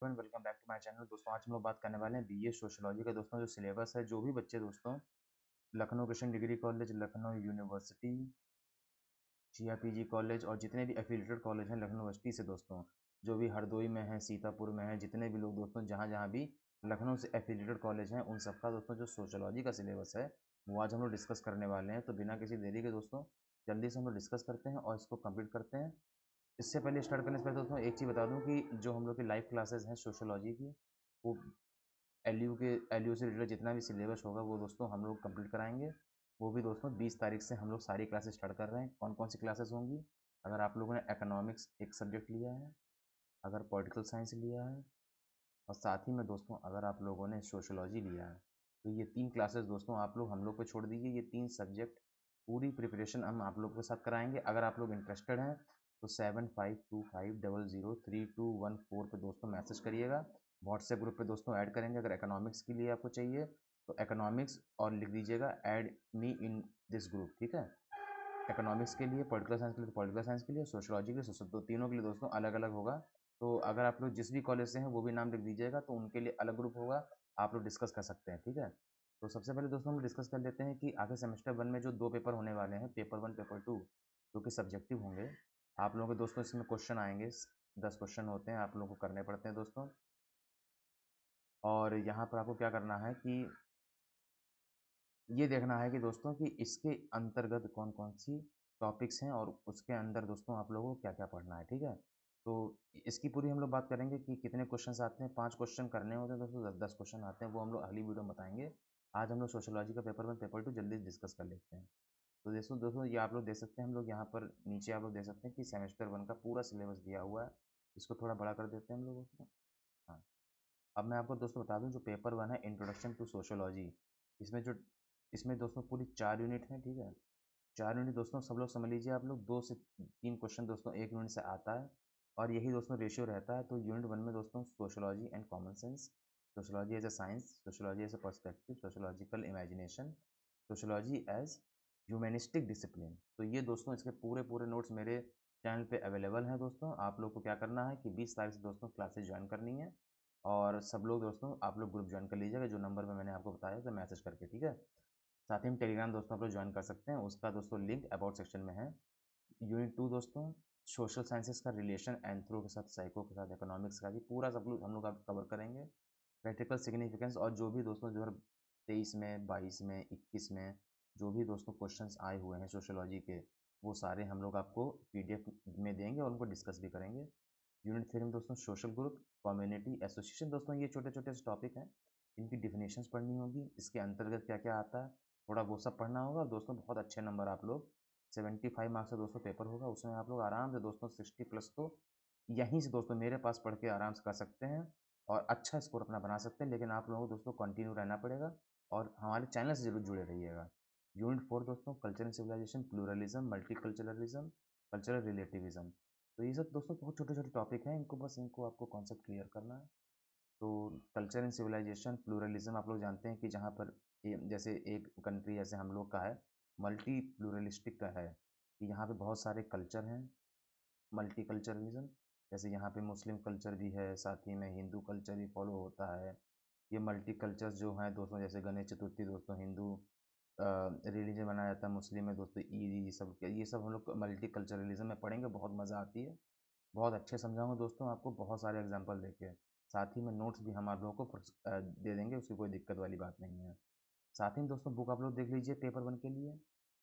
Welcome back to my channel. दोस्तों आज हम लोग बात करने वाले हैं बीए सोशियोलॉजी का। दोस्तों जो सिलेबस है, जो भी बच्चे दोस्तों Lucknow Krishna degree college, Lucknow university, GRPG college और जितने भी एफिलिएटेड कॉलेज हैं लखनऊ यूनिवर्सिटी से दोस्तों, जो भी हरदोई में है, सीतापुर में है, जितने भी लोग दोस्तों जहाँ जहाँ भी लखनऊ से एफिलिएटेड कॉलेज हैं, उन सबका दोस्तों जो सोशियोलॉजी का सिलेबस है वो आज हम लोग डिस्कस करने वाले हैं। तो बिना किसी देरी के दोस्तों जल्दी से हम लोग डिस्कस करते हैं और इसको कंप्लीट करते हैं। इससे पहले स्टार्ट करने से पहले दोस्तों एक चीज़ बता दूं कि जो हम लोग की लाइव क्लासेस हैं सोशियोलॉजी की, वो एल यू से रिलेटेड जितना भी सिलेबस होगा वो दोस्तों हम लोग कंप्लीट कराएंगे। वो भी दोस्तों 20 तारीख से हम लोग सारी क्लासेस स्टार्ट कर रहे हैं। कौन कौन सी क्लासेस होंगी? अगर आप लोगों ने इकोनॉमिक्स एक सब्जेक्ट लिया है, अगर पॉलिटिकल साइंस लिया है, और साथ ही में दोस्तों अगर आप लोगों ने सोशियोलॉजी लिया है, तो ये 3 क्लासेस दोस्तों आप लोग हम लोग पे छोड़ दीजिए। ये 3 सब्जेक्ट पूरी प्रिपरेशन हम आप लोग के साथ कराएंगे। अगर आप लोग इंटरेस्टेड हैं तो 7525003214 पे दोस्तों मैसेज करिएगा। व्हाट्सएप ग्रुप पे दोस्तों ऐड करेंगे। अगर इकोनॉमिक्स के लिए आपको चाहिए तो इकोनॉमिक्स और लिख दीजिएगा add me in this group, ठीक है। इकोनॉमिक्स के लिए, पॉलिटिकल साइंस के लिए तो पॉलिटिकल साइंस के लिए, सोशियोलॉजी के लिए सोशल, तो तीनों के लिए दोस्तों अलग अलग होगा। तो अगर आप लोग जिस भी कॉलेज से हैं वो भी नाम लिख दीजिएगा, तो उनके लिए अलग ग्रुप होगा, आप लोग डिस्कस कर सकते हैं, ठीक है। तो सबसे पहले दोस्तों हम डिस्कस कर लेते हैं कि आगे सेमेस्टर 1 में जो 2 पेपर होने वाले हैं, पेपर 1 पेपर 2, जो कि सब्जेक्टिव होंगे। आप लोगों के दोस्तों इसमें क्वेश्चन आएंगे, 10 क्वेश्चन होते हैं, आप लोगों को करने पड़ते हैं दोस्तों। और यहाँ पर आपको क्या करना है कि ये देखना है कि दोस्तों कि इसके अंतर्गत कौन कौन सी टॉपिक्स हैं और उसके अंदर दोस्तों आप लोगों को क्या क्या पढ़ना है, ठीक है। तो इसकी पूरी हम लोग बात करेंगे कि कितने क्वेश्चंस आते हैं। 5 क्वेश्चन करने होते हैं दोस्तों, 10 10 क्वेश्चन आते हैं, वो हम लोग अगली वीडियो में बताएंगे। आज हम लोग सोशियोलॉजी का पेपर 1 पेपर 2 जल्दी डिस्कस कर लेते हैं। तो दोस्तों दोस्तों ये आप लोग देख सकते हैं, हम लोग यहाँ पर नीचे आप लोग देख सकते हैं कि सेमेस्टर 1 का पूरा सिलेबस दिया हुआ है। इसको थोड़ा बड़ा कर देते हैं हम लोग दोस्तों। हाँ, अब मैं आपको दोस्तों बता दूं, जो पेपर 1 है इंट्रोडक्शन टू सोशियोलॉजी, इसमें जो इसमें दोस्तों पूरी 4 यूनिट हैं, ठीक है। 4 यूनिट दोस्तों सब लोग समझ लीजिए। आप लोग 2 से 3 क्वेश्चन दोस्तों एक यूनिट से आता है, और यही दोस्तों रेशियो रहता है। तो यूनिट 1 में दोस्तों sociology and common sense, sociology as a science, sociology as a perspective, sociological imagination, sociology as humanistic discipline. तो ये दोस्तों इसके पूरे पूरे नोट्स मेरे चैनल पे अवेलेबल हैं दोस्तों। आप लोग को क्या करना है कि 20 तारीख से दोस्तों क्लासेस ज्वाइन करनी है, और सब लोग दोस्तों आप लोग ग्रुप ज्वाइन कर लीजिएगा, जो नंबर में मैंने आपको बताया उसे मैसेज करके, ठीक है। साथ ही में टेलीग्राम दोस्तों आप लोग ज्वाइन कर सकते हैं, उसका दोस्तों लिंक अबाउट सेक्शन में है। यूनिट 2 दोस्तों सोशल साइंसेस का रिलेशन एंथ्रो के साथ, साइको के साथ, इकोनॉमिक्स का भी पूरा सब लोग हम लोग कवर करेंगे। प्रैक्टिकल सिग्निफिकेंस और जो भी दोस्तों 2023 में, 22 में, 21 में जो भी दोस्तों क्वेश्चंस आए हुए हैं सोशियोलॉजी के, वो सारे हम लोग आपको पीडीएफ में देंगे और उनको डिस्कस भी करेंगे। यूनिट 3 में दोस्तों सोशल ग्रुप, कम्युनिटी, एसोसिएशन दोस्तों, ये छोटे छोटे से टॉपिक हैं, इनकी डिफिनेशंस पढ़नी होगी, इसके अंतर्गत क्या क्या आता है थोड़ा वो सब पढ़ना होगा। और दोस्तों बहुत अच्छे नंबर आप लोग, 75 मार्क्स का दोस्तों पेपर होगा, उसमें आप लोग आराम से दोस्तों 60 प्लस तो यहीं से दोस्तों मेरे पास पढ़ के आराम से कर सकते हैं और अच्छा स्कोर अपना बना सकते हैं। लेकिन आप लोगों को दोस्तों कंटिन्यू रहना पड़ेगा और हमारे चैनल से जरूर जुड़े रहिएगा। यूनिट 4 दोस्तों culture and civilization, pluralism, multiculturalism, cultural relativism. तो ये सब दोस्तों बहुत छोटे छोटे टॉपिक हैं, इनको आपको कॉन्सेप्ट क्लियर करना है। तो कल्चर एंड सिविलाइजेशन, प्लूरलिज्म आप लोग जानते हैं कि जहाँ पर जैसे एक कंट्री जैसे हम लोग का है, मल्टी प्लूरलिस्टिक का है कि यहाँ पे बहुत सारे कल्चर हैं। मल्टीकल्चरलिज्म, जैसे यहाँ पे मुस्लिम कल्चर भी है, साथ ही में हिंदू कल्चर भी फॉलो होता है। ये मल्टी कल्चर्स जो हैं दोस्तों, जैसे गणेश चतुर्थी दोस्तों हिंदू रिलीजन मनाया जाता है, मुस्लिम में दोस्तों ईद, ये सब हम लोग मल्टी कल्चरलिज्म में पढ़ेंगे, बहुत मज़ा आती है। बहुत अच्छे समझाऊंगा दोस्तों आपको, बहुत सारे एग्जाम्पल देके। साथ ही में नोट्स भी हम आप लोगों को दे देंगे, उसकी कोई दिक्कत वाली बात नहीं है। साथ ही में दोस्तों बुक आप लोग देख लीजिए पेपर 1 के लिए।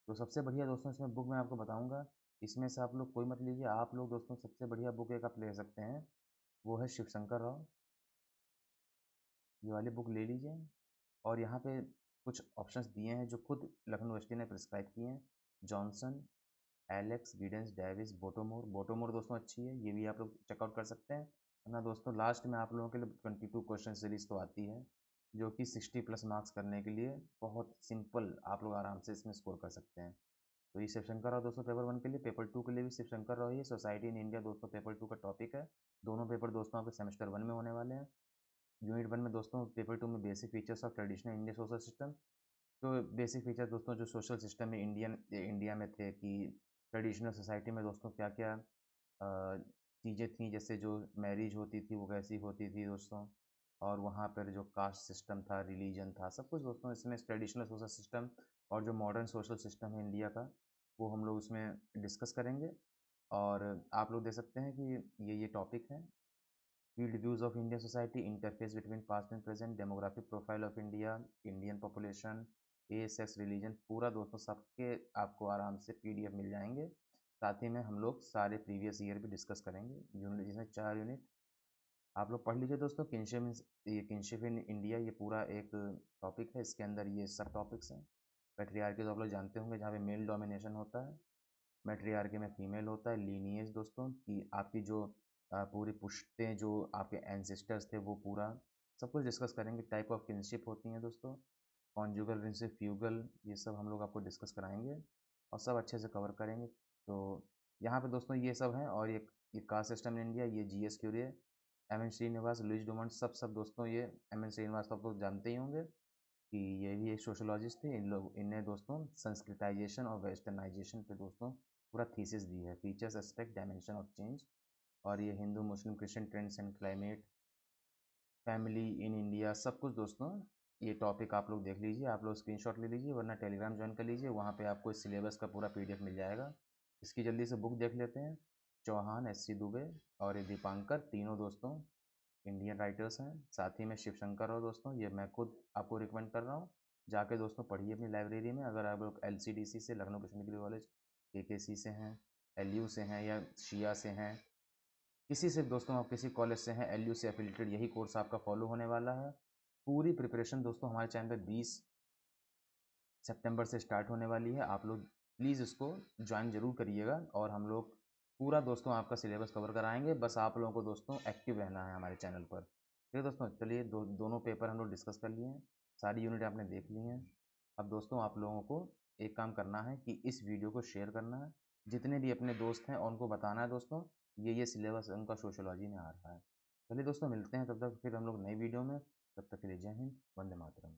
तो सबसे बढ़िया दोस्तों इसमें बुक मैं आपको बताऊंगा, इसमें से आप लोग कोई मत लीजिए। आप लोग दोस्तों सबसे बढ़िया बुक एक आप ले सकते हैं, वो है शिव शंकर राव, ये वाली बुक ले लीजिए। और यहाँ पे कुछ ऑप्शंस दिए हैं जो खुद लखनऊ यूनिवर्सिटी ने प्रिस्क्राइब किए हैं। Johnson, Alex, Giddens, Davis, Bottomore. Bottomore दोस्तों अच्छी है, ये भी आप लोग चेकआउट कर सकते हैं। वरना दोस्तों लास्ट में आप लोगों के लिए 22 क्वेश्चन सीरीज तो आती है, जो कि 60 प्लस मार्क्स करने के लिए बहुत सिंपल, आप लोग आराम से इसमें स्कोर कर सकते हैं। तो ये शिवशंकर राव दोस्तों पेपर 1 के लिए, पेपर 2 के लिए भी शिवशंकर राव ही है। सोसाइटी इन इंडिया दोस्तों पेपर 2 का टॉपिक है। दोनों पेपर दोस्तों आपके सेमेस्टर 1 में होने वाले हैं। यूनिट 1 में दोस्तों पेपर 2 में basic features of traditional Indian social system. तो बेसिक फीचर दोस्तों जो सोशल सिस्टम में इंडिया में थे कि ट्रेडिशनल सोसाइटी में दोस्तों क्या क्या चीज़ें थी, जैसे जो मैरिज होती थी वो कैसी होती थी दोस्तों, और वहाँ पर जो कास्ट सिस्टम था, रिलीजन था, सब कुछ दोस्तों इसमें ट्रेडिशनल सोशल सिस्टम और जो मॉडर्न सोशल सिस्टम है इंडिया का, वो हम लोग उसमें डिस्कस करेंगे। और आप लोग देख सकते हैं कि ये टॉपिक है, field views of Indian society, interface between past and present, demographic profile of India, Indian population, age, sex, religion, पूरा दोस्तों सबके आपको आराम से पीडीएफ मिल जाएंगे। साथ ही में हम लोग सारे प्रीवियस ईयर भी डिस्कस करेंगे, यूनिट जिसमें 4 यूनिट आप लोग पढ़ लीजिए दोस्तों। किंगशिप इन इंडिया ये पूरा एक टॉपिक है, इसके अंदर ये सब टॉपिक्स हैं। पैट्रियार्की तो आप लोग जानते होंगे, जहाँ पे मेल डोमिनेशन होता है, मैट्रियार्की में फीमेल होता है। लीनिएज दोस्तों कि आपकी जो पूरी पुश्तें, जो आपके एंसेस्टर्स थे, वो पूरा सब कुछ डिस्कस करेंगे। टाइप ऑफ किनशिप होती हैं दोस्तों, कॉन्जुगल रिलेशनशिप, फ्यूगल, ये सब हम लोग आपको डिस्कस कराएंगे और सब अच्छे से कवर करेंगे। तो यहाँ पे दोस्तों ये सब हैं, और ये कास्ट सिस्टम इन इंडिया, ये GS Ghurye, M N Srinivas, Louis Dumont, सब दोस्तों, ये एम एन श्रीनिवास तो आप लोग जानते ही होंगे कि ये भी एक सोशोलॉजिस्ट थे। इनने दोस्तों संस्कृताइजेशन और वेस्टर्नाइजेशन पे दोस्तों पूरा थीसिस दी है, features, aspect, dimension of change. और ये Hindu, Muslim, Christian trends and climate, family in India, सब कुछ दोस्तों ये टॉपिक आप लोग देख लीजिए। आप लोग स्क्रीनशॉट ले लीजिए, वरना टेलीग्राम ज्वाइन कर लीजिए, वहाँ पे आपको इस सिलेबस का पूरा पीडीएफ मिल जाएगा। इसकी जल्दी से बुक देख लेते हैं। चौहान, एस सी दुबे और ये दीपांकर, तीनों दोस्तों इंडियन राइटर्स हैं। साथ ही में शिवशंकर और दोस्तों, ये मैं खुद आपको रिकमेंड कर रहा हूँ, जाके दोस्तों पढ़िए अपनी लाइब्रेरी में। अगर आप लोग LCDC से, Lucknow Krishna degree college, KKC से हैं, LU से हैं या शिया से हैं, किसी से दोस्तों आप किसी कॉलेज से हैं, LU से एफिलेटेड, यही कोर्स आपका फॉलो होने वाला है। पूरी प्रिपरेशन दोस्तों हमारे चैनल पे 20 सितंबर से स्टार्ट होने वाली है। आप लोग प्लीज़ इसको ज्वाइन जरूर करिएगा, और हम लोग पूरा दोस्तों आपका सिलेबस कवर कराएंगे। बस आप लोगों को दोस्तों एक्टिव रहना है हमारे चैनल पर। ठीक है दोस्तों, चलिए दोनों पेपर हम लोग डिस्कस कर लिए हैं, सारी यूनिट आपने देख ली हैं। अब दोस्तों आप लोगों को एक काम करना है कि इस वीडियो को शेयर करना है, जितने भी अपने दोस्त हैं उनको बताना है दोस्तों ये सिलेबस उनका सोशोलॉजी में आ रहा है। चलिए दोस्तों मिलते हैं तब तक फिर हम लोग नई वीडियो में, तब तक के लिए जय हिंद, वंदे मातरम।